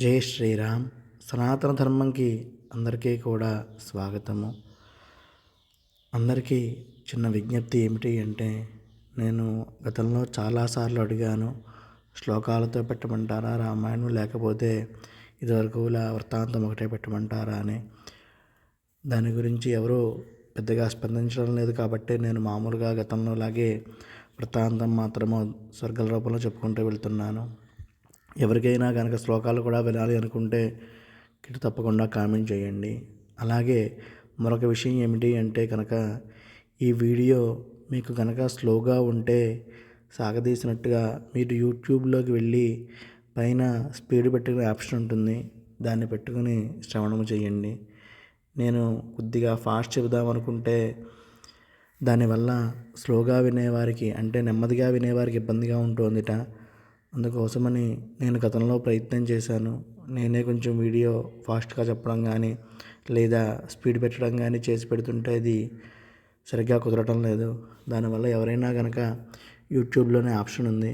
జై శ్రీరామ్. సనాతన ధర్మంకి అందరికీ కూడా స్వాగతము. అందరికీ చిన్న విజ్ఞప్తి ఏమిటి అంటే, నేను గతంలో చాలాసార్లు అడిగాను, శ్లోకాలతో పెట్టమంటారా రామాయణం, లేకపోతే ఇదివరకులా వృత్తాంతం ఒకటే పెట్టమంటారా అని. దాని గురించి ఎవరూ పెద్దగా స్పందించడం లేదు కాబట్టి నేను మామూలుగా గతంలోలాగే వృత్తాంతం మాత్రము స్వర్గల రూపంలో చెప్పుకుంటూ వెళ్తున్నాను. ఎవరికైనా కనుక శ్లోకాలు కూడా వినాలి అనుకుంటే తప్పకుండా కామెంట్ చేయండి. అలాగే మరొక విషయం ఏమిటి అంటే కనుక, ఈ వీడియో మీకు కనుక స్లోగా ఉంటే సాగదీసినట్టుగా మీరు యూట్యూబ్లోకి వెళ్ళి పైన స్పీడ్ పెట్టుకునే ఆప్షన్ ఉంటుంది, దాన్ని పెట్టుకుని శ్రవణము చేయండి. నేను కొద్దిగా ఫాస్ట్ చెబుదామనుకుంటే దానివల్ల స్లోగా వినేవారికి, అంటే నెమ్మదిగా వినేవారికి ఇబ్బందిగా ఉంటుందిట. అందుకోసమని నేను గతంలో ప్రయత్నం చేశాను. నేనే కొంచెం వీడియో ఫాస్ట్గా చెప్పడం కానీ లేదా స్పీడ్ పెట్టడం కానీ చేసి పెడుతుంటే అది సరిగ్గా కుదరటం లేదు. దానివల్ల ఎవరైనా కనుక యూట్యూబ్లోనే ఆప్షన్ ఉంది,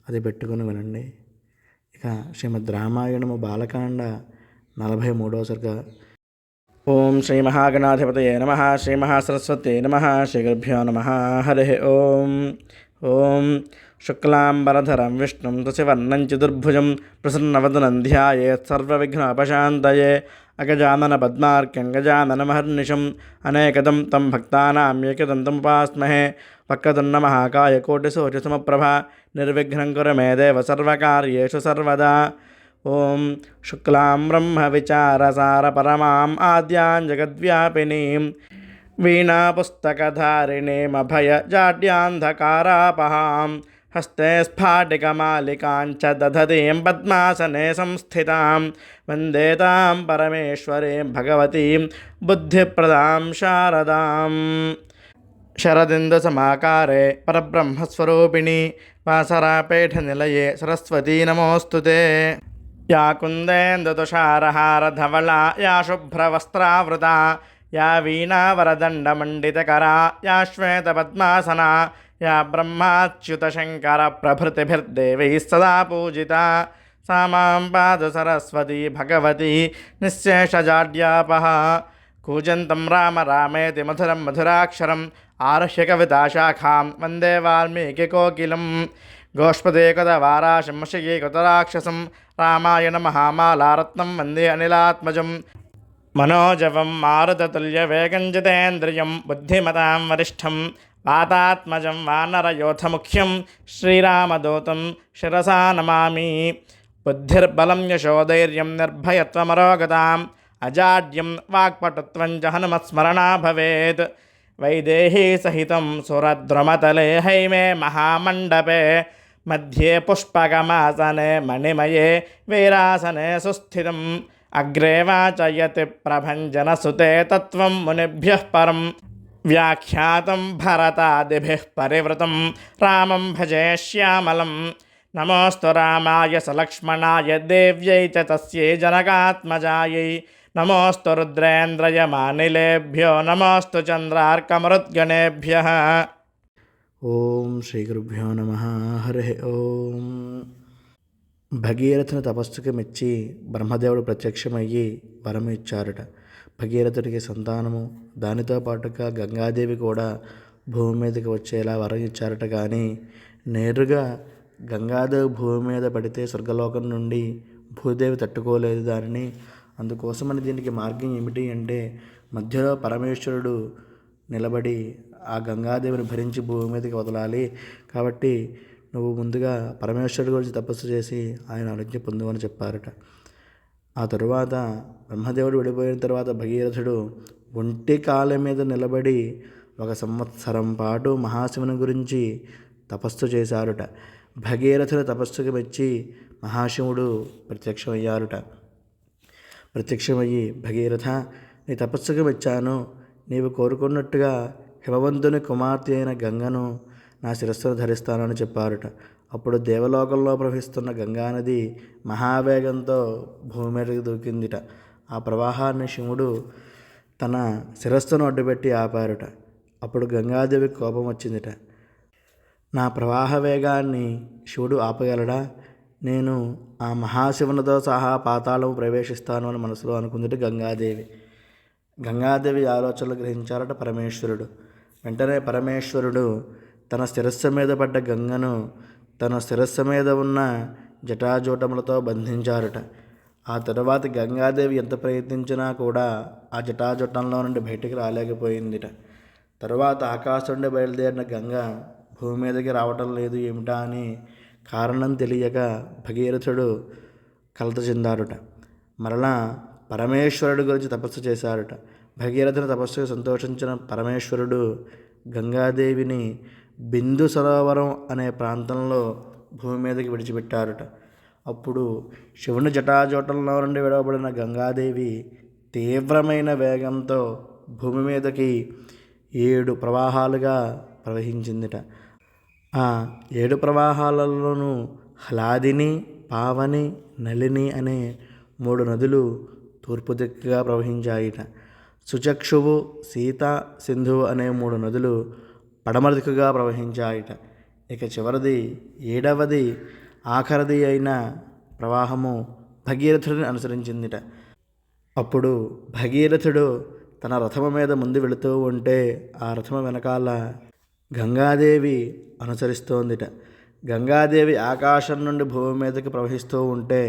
అది పెట్టుకుని వినండి. ఇక శ్రీమద్ రామాయణము బాలకాండ 43వ సర్గ. ఓం శ్రీ మహాగణాధిపతయే నమః. శ్రీ మహాసరస్వత్యై నమః. శ్రీ గురుభ్యో నమః. హరి ఓం. ఓం శుక్లాంబరధరం విష్ణుం శశివర్ణం చతుర్భుజం ప్రసన్నవదనం ధ్యాయేత్ సర్వవిఘ్నోపశాంతయే. అగజానన పద్మార్కం గజాననమహర్నిశం అనేకదం తం భక్తానాం ఏకదంతముపాస్మహే. వక్రతుण्ड మహాకాయ కోటిసూర్యసమప్రభ నిర్విఘ్నం కురు మే దేవ సర్వకార్యేషు సర్వదా. ఓం శుక్లాం బ్రహ్మ విచారసార పరమాం ఆద్యాం జగద్వ్యాపినీం వీణాపుస్తకధారిణీమభయజాడ్యాంధకారాపహాం హస్తే స్ఫాటికమాలికాంచ దధతీం పద్మాసనే సంస్థితాం వందే తాం పరమేశ్వరీం భగవతీం బుద్ధిప్రదాం శారదాం. శరదిందుసమాకారే పరబ్రహ్మస్వరూపిణి వాసరాపేఠనిలయే సరస్వతీ నమోऽस्तुते. యా కుందేందుతుషారహారధవళా యా శుభ్రవస్త్రావృతా యా వీణావరదండమండితకరా యా శ్వేతపద్మాసనా యా బ్రహ్మాచ్యుతశంకరప్రభృతిభిర్దేవైः సదా పూజితా సా మాం పాతు సరస్వతీ భగవతి నిశ్శేషజాడ్యాపహ. కూజంతం రామ రామేతి మధురం మధురాక్షరం ఆరుహ్య కవితాశాఖాం వందే వాల్మీకికోకిలం. గోష్పదేకదవారాశం వశికీకృతరాక్షసం రామాయణ మహామాలారత్నం వందే అనిలాత్మజం. మనోజవం మారుతతుల్యవేగం జితేంద్రియం బుద్ధిమతాం వరిష్టం వాతాత్మజం వానరయోధముఖ్యం శ్రీరామదూతం శిరసా నమామి. బుద్ధిర్బలం యశోధైర్యం నిర్భయత్వమరోగతాం అజాడ్యం వాక్పటుత్వం చ హనుమత్స్మరణా భవేత్. వైదేహీ సహితం సురద్రుమతలే హైమే మహామండపే మధ్యే పుష్పకమాసనే మణిమయే వీరాసనే సుస్థితం. అగ్రే వాచయతి ప్రభంజనసుతే తత్వం మునిభ్యః పరం వ్యాఖ్యాతం భరతాదిభిః పరివృతం రామం భజే శ్యామలం. నమోస్తు రామాయ సలక్ష్మణాయ దేవ్యై చ తస్యై జనకాత్మజాయై. నమోస్తు రుద్రేంద్రయమానిలేభ్యో నమోస్తు చంద్రార్కమరుద్గణేభ్యః. ఓం శ్రీ గురుభ్యో నమః. హరి ఓం. భగీరథుని తపస్సుకి మెచ్చి బ్రహ్మదేవుడు ప్రత్యక్షమయ్యి వరం ఇచ్చారట. భగీరథుడికి సంతానము, దానితో పాటుగా గంగాదేవి కూడా భూమి మీదకి వచ్చేలా వరం ఇచ్చారట. కానీ నేరుగా గంగాదేవి భూమి మీద పడితే స్వర్గలోకం నుండి భూదేవి తట్టుకోలేదు దానిని. అందుకోసమని దీనికి మార్గం ఏమిటి అంటే, మధ్యలో పరమేశ్వరుడు నిలబడి ఆ గంగాదేవిని భరించి భూమి మీదకి వదలాలి. కాబట్టి నువ్వు ముందుగా పరమేశ్వరుడు గురించి తపస్సు చేసి ఆయన అనుజ్ఞ పొందువని చెప్పారట. ఆ తరువాత బ్రహ్మదేవుడు విడిపోయిన తర్వాత భగీరథుడు ఒంటి కాళ్ళ మీద నిలబడి 1 సంవత్సరం పాటు మహాశివుని గురించి తపస్సు చేశారుట. భగీరథుని తపస్సుకి మెచ్చి మహాశివుడు ప్రత్యక్షమయ్యి భగీరథ, నీ తపస్సుకు మెచ్చాను, నీవు కోరుకున్నట్టుగా హిమవంతుని కుమార్తె అయిన గంగను నా శిరస్సును ధరిస్తానని చెప్పారుట. అప్పుడు దేవలోకంలో ప్రవహిస్తున్న గంగానది మహావేగంతో భూమి మీదకి దూకిందిట. ఆ ప్రవాహాన్ని శివుడు తన శిరస్సును అడ్డుపెట్టి ఆపారుట. అప్పుడు గంగాదేవికి కోపం వచ్చిందిట. నా ప్రవాహ వేగాన్ని శివుడు ఆపగలడా? నేను ఆ మహాశివునితో సహా పాతాళము ప్రవేశిస్తాను అని మనసులో అనుకుంది గంగాదేవి. గంగాదేవి ఆలోచనలు గ్రహించారట పరమేశ్వరుడు. వెంటనే పరమేశ్వరుడు తన శిరస్సు మీద పడ్డ గంగను తన శిరస్సు మీద ఉన్న జటాజూటములతో బంధించారట. ఆ తరువాత గంగాదేవి ఎంత ప్రయత్నించినా కూడా ఆ జటాజూటంలో నుండి బయటికి రాలేకపోయిందిట. తరువాత ఆకాశం నుండి బయలుదేరిన గంగ భూమి మీదకి రావటం లేదు ఏమిటా అని కారణం తెలియక భగీరథుడు కలత చెందారుట. మరలా పరమేశ్వరుడు గురించి తపస్సు చేశారట. భగీరథుని తపస్సుకు సంతోషించిన పరమేశ్వరుడు గంగాదేవిని బిందు సరోవరం అనే ప్రాంతంలో భూమి మీదకి విడిచిపెట్టారట. అప్పుడు శివుని జటాజూటంలో నుండి విడవబడిన గంగాదేవి తీవ్రమైన వేగంతో భూమి మీదకి 7 ప్రవాహాలుగా ప్రవహించిందిట. ఆ 7 ప్రవాహాలలోనూ హ్లాదిని, పావని, నళిని అనే 3 నదులు తూర్పు దిక్కుగా ప్రవహించాయిట. సుచక్షువు, సీత, సింధువు అనే 3 నదులు పడమర దిక్కుగా ప్రవహించాయిట. ఇక చివరిది 7వది ఆఖరిది అయిన ప్రవాహము భగీరథుడిని అనుసరించిందిట. అప్పుడు భగీరథుడు తన రథము మీద ముందు వెళుతూ ఉంటే ఆ రథము వెనకాల గంగాదేవి అనుసరిస్తోందిట. గంగాదేవి ఆకాశం నుండి భూమి మీదకి ప్రవహిస్తూ ఉంటే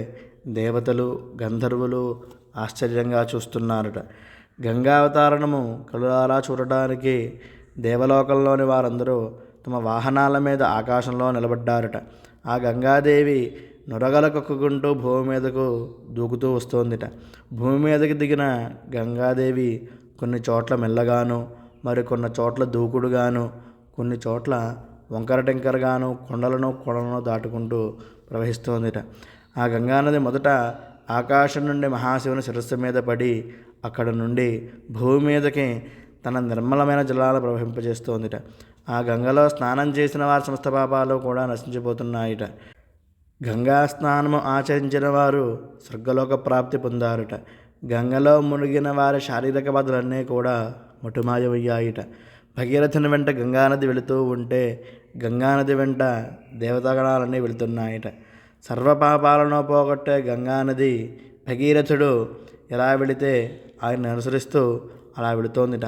దేవతలు, గంధర్వులు ఆశ్చర్యంగా చూస్తున్నారట. గంగావతారణము కళ్ళారా చూడటానికి దేవలోకంలోని వారందరూ తమ వాహనాల మీద ఆకాశంలో నిలబడ్డారట. ఆ గంగాదేవి నొరగలకొక్కుంటూ భూమి మీదకు దూకుతూ వస్తోందిట. భూమి మీదకి దిగిన గంగాదేవి కొన్ని చోట్ల మెల్లగాను, మరికొన్ని చోట్ల దూకుడుగాను, కొన్ని చోట్ల వంకర టెంకరగాను కొండలను దాటుకుంటూ ప్రవహిస్తోందిట. ఆ గంగానది మొదట ఆకాశం నుండి మహాశివుని శిరస్సు మీద పడి అక్కడ నుండి భూమి మీదకి తన నిర్మలమైన జలాలు ప్రవహింపజేస్తోందిట. ఆ గంగలో స్నానం చేసిన వారి సమస్త పాపాలు కూడా నశించిపోతున్నాయిట. గంగా స్నానము ఆచరించిన వారు స్వర్గలోక ప్రాప్తి పొందారట. గంగలో మునిగిన వారి శారీరక బాధలన్నీ కూడా మటుమాయమయ్యాయిట. భగీరథుని వెంట గంగానది వెళుతూ ఉంటే గంగానది వెంట దేవతాగణాలన్నీ వెళుతున్నాయిట. సర్వపాపాలను పోగొట్టే గంగానది భగీరథుడు ఎలా వెళితే ఆయన్ని అనుసరిస్తూ అలా వెళుతోందిట.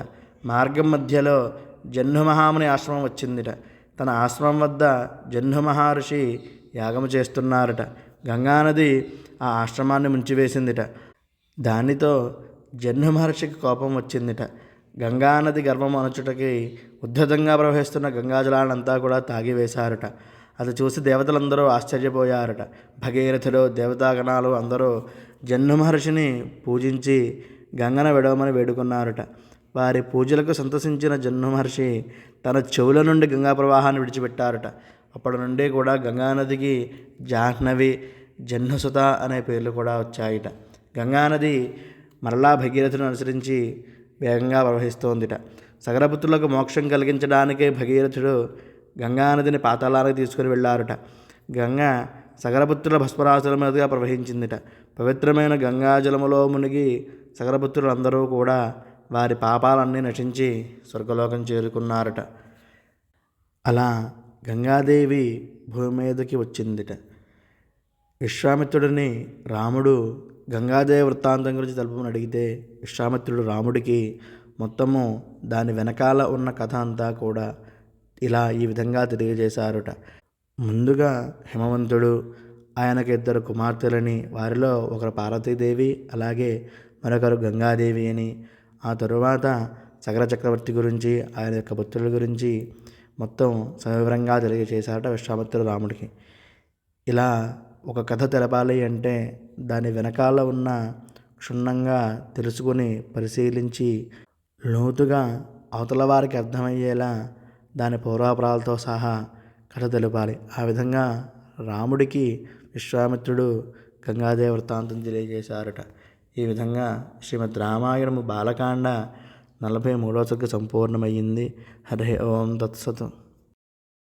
మార్గం మధ్యలో జహ్ను మహాముని ఆశ్రమం వచ్చిందిట. తన ఆశ్రమం వద్ద జహ్ను మహర్షి యాగము చేస్తున్నారట. గంగానది ఆ ఆశ్రమాన్ని ముంచివేసిందిట. దానితో జహ్ను మహర్షికి కోపం వచ్చిందిట. గంగానది గర్భం అనుచుటకి ఉద్ధతంగా ప్రవహిస్తున్న గంగాజలాలంతా కూడా తాగివేశారట. అది చూసి దేవతలందరూ ఆశ్చర్యపోయారట. భగీరథుడు, దేవతాగణాలు అందరూ జహ్ను మహర్షిని పూజించి గంగను విడవమని వేడుకున్నారట. వారి పూజలకు సంతసించిన జహ్ను మహర్షి తన చెవుల నుండి గంగా ప్రవాహాన్ని విడిచిపెట్టారట. అప్పటి నుండి కూడా గంగానదికి జాహ్నవి, జహ్నుసుత అనే పేర్లు కూడా వచ్చాయిట. గంగానది మరలా భగీరథుని అనుసరించి వేగంగా ప్రవహిస్తోందిట. సగరపుత్రులకు మోక్షం కలిగించడానికే భగీరథుడు గంగానదిని పాతాళానికి తీసుకుని వెళ్ళారట. గంగ సగరపుత్రుల భస్మరాశుల మీదుగా ప్రవహించిందిట. పవిత్రమైన గంగాజలములో మునిగి సగరపుత్రులందరూ కూడా వారి పాపాలన్నీ నశించి స్వర్గలోకం చేరుకున్నారట. అలా గంగాదేవి భూమి మీదకి వచ్చిందిట. విశ్వామిత్రుడిని రాముడు గంగాదేవి వృత్తాంతం గురించి తెలుపమని అడిగితే విశ్వామిత్రుడు రాముడికి మొత్తము దాని వెనకాల ఉన్న కథ అంతా కూడా ఈ విధంగా తెలియజేశారట. ముందుగా హిమవంతుడు, ఆయనకు 2 కుమార్తెలని, వారిలో ఒకరు పార్వతీదేవి, అలాగే మరొకరు గంగాదేవి అని. ఆ తరువాత సగర చక్రవర్తి గురించి, ఆయన యొక్క పుత్రుల గురించి మొత్తం సవివరంగా తెలియజేశారట విశ్వామిత్రుడు రాముడికి. ఇలా ఒక కథ తెలపాలి అంటే దాని వెనకాల ఉన్న క్షుణ్ణంగా తెలుసుకొని పరిశీలించి లోతుగా అవతల వారికి అర్థమయ్యేలా దాని పూర్వాపరాలతో సహా కథ తెలపాలి. ఆ విధంగా రాముడికి విశ్వామిత్రుడు గంగాదేవి వృత్తాంతం తెలియజేశారట. ఈ విధంగా శ్రీమద్ రామాయణము బాలకాండ 43వ సర్గ సంపూర్ణమయ్యింది. హరి ఓం తత్సత్.